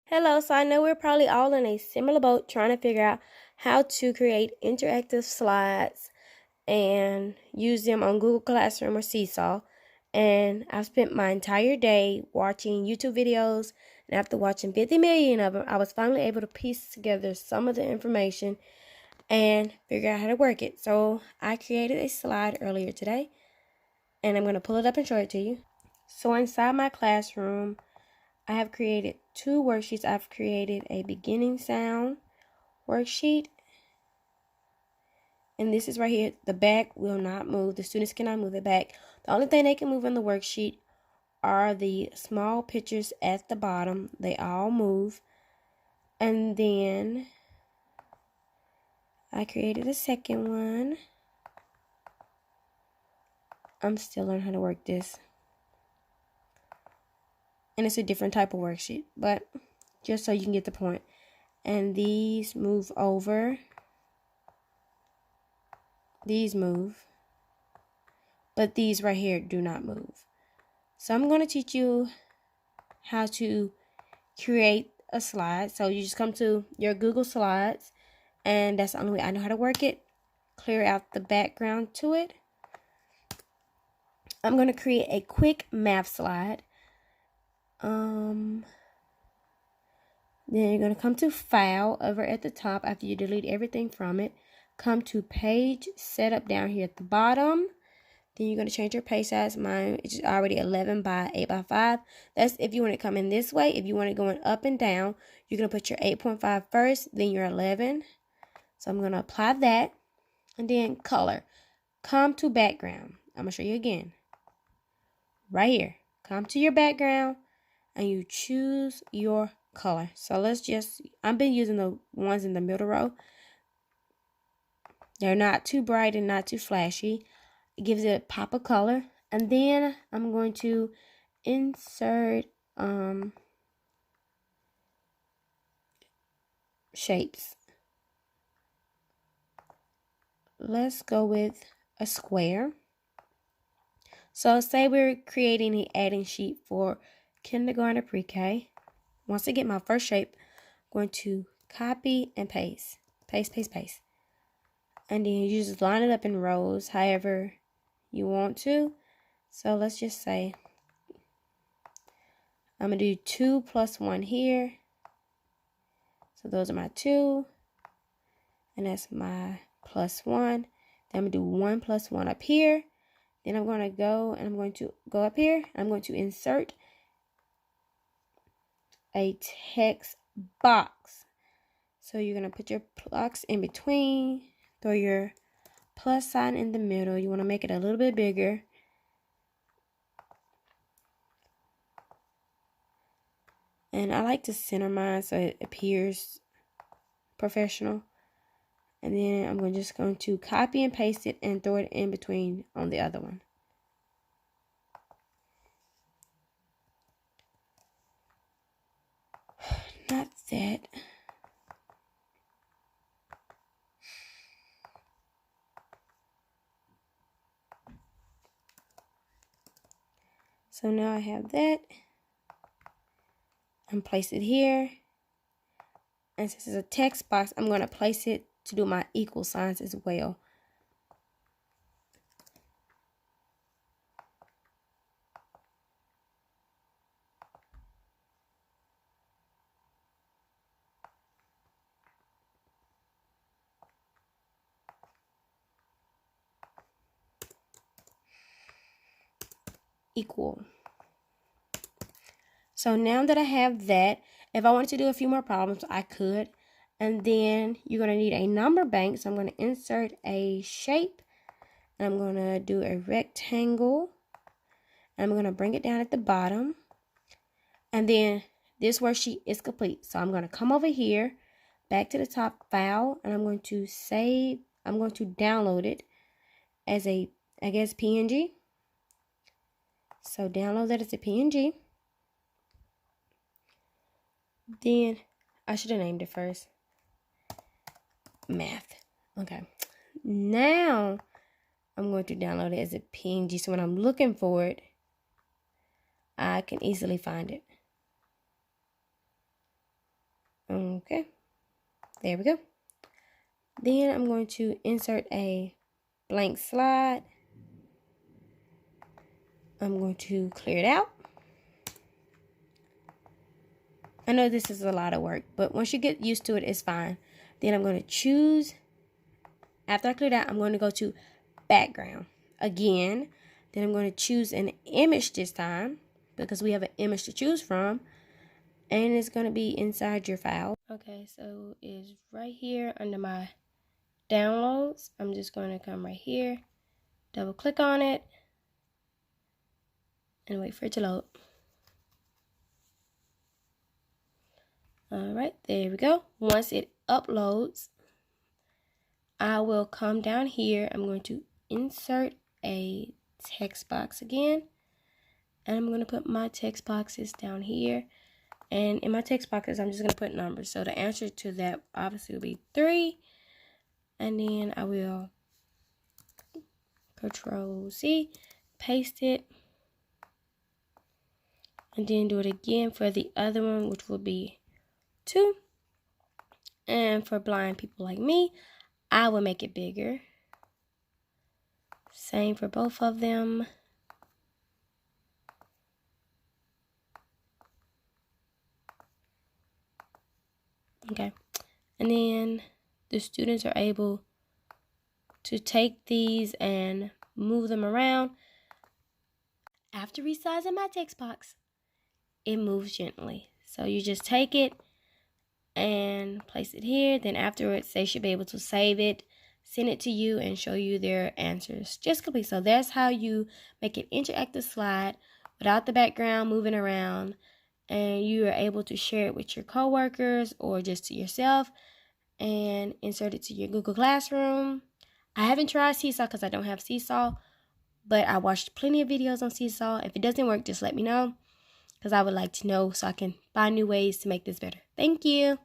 Hello, so I know we're probably all in a similar boat trying to figure out how to create interactive slides and use them on Google Classroom or Seesaw. And I've spent my entire day watching YouTube videos, and after watching 50 million of them, I was finally able to piece together some of the information and figure out how to work it. So I created a slide earlier today, and I'm going to pull it up and show it to you. So inside my classroom, I have created two worksheets. I've created a beginning sound worksheet, and this is right here. The back will not move. The students cannot move the back. The only thing they can move in the worksheet are the small pictures at the bottom. They all move. And then I created a second one. I'm still learning how to work this. And it's a different type of worksheet, but just so you can get the point. And these move over. These move. But these right here do not move. So I'm going to teach you how to create a slide. So you just come to your Google Slides, and that's the only way I know how to work it. Clear out the background to it. I'm going to create a quick math slide. Then you're going to come to File over at the top after you delete everything from it. Come to Page Setup down here at the bottom. Then you're going to change your page size. Mine is already 11 by 8 by 5. That's if you want to come in this way. If you want it going up and down, you're going to put your 8.5 first, then your 11. So I'm going to apply that. And then color. Come to background. I'm going to show you again. Right here. Come to your background and you choose your color. So let's just, I've been using the ones in the middle row. They're not too bright and not too flashy. It gives it a pop of color. And then I'm going to insert shapes. Let's go with a square. So say we're creating an adding sheet for kindergarten or pre-K. Once I get my first shape, I'm going to copy and paste. Paste, paste, paste. And then you just line it up in rows however you want to. So let's just say I'm going to do 2 plus 1 here. So those are my 2. And that's my plus 1. Then I'm going to do 1 plus 1 up here. Then I'm going to go and I'm going to go up here. I'm going to insert a text box. So you're going to put your blocks in between. Throw your plus sign in the middle. You want to make it a little bit bigger. And I like to center mine so it appears professional. And then I'm just going to copy and paste it and throw it in between on the other one. Not that. So now I have that. And place it here. And since it's a text box, I'm going to place it to do my equal signs as well. Equal. So now that I have that, if I wanted to do a few more problems, I could. And then you're going to need a number bank. So I'm going to insert a shape. And I'm going to do a rectangle. And I'm going to bring it down at the bottom. And then this worksheet is complete. So I'm going to come over here, back to the top, File, and I'm going to save. I'm going to download it as a, I guess, PNG. So download that as a PNG. Then I should have named it first. Math. Okay. Now I'm going to download it as a PNG. So when I'm looking for it, I can easily find it. Okay, there we go. Then I'm going to insert a blank slide. I'm going to clear it out. I know this is a lot of work, but once you get used to it, it's fine. Then I'm going to choose, after I clear it out, I'm going to go to background again. Then I'm going to choose an image this time because we have an image to choose from. And it's going to be inside your file. Okay, so it's right here under my downloads. I'm just going to come right here, double click on it, and wait for it to load. Alright, there we go. Once it uploads, I will come down here. I'm going to insert a text box again. And I'm going to put my text boxes down here. And in my text boxes, I'm just going to put numbers. So the answer to that obviously will be 3. And then I will Control-C, paste it. And then do it again for the other one, which will be 2. And for blind people like me, I will make it bigger. Same for both of them. Okay. And then the students are able to take these and move them around. After resizing my text box, it moves gently. So you just take it and place it here. Then afterwards, they should be able to save it, send it to you, and show you their answers just complete. So that's how you make an interactive slide without the background moving around, and you are able to share it with your coworkers or just to yourself and insert it to your Google Classroom. I haven't tried Seesaw because I don't have Seesaw, but I watched plenty of videos on Seesaw. If it doesn't work, just let me know because I would like to know so I can find new ways to make this better. Thank you.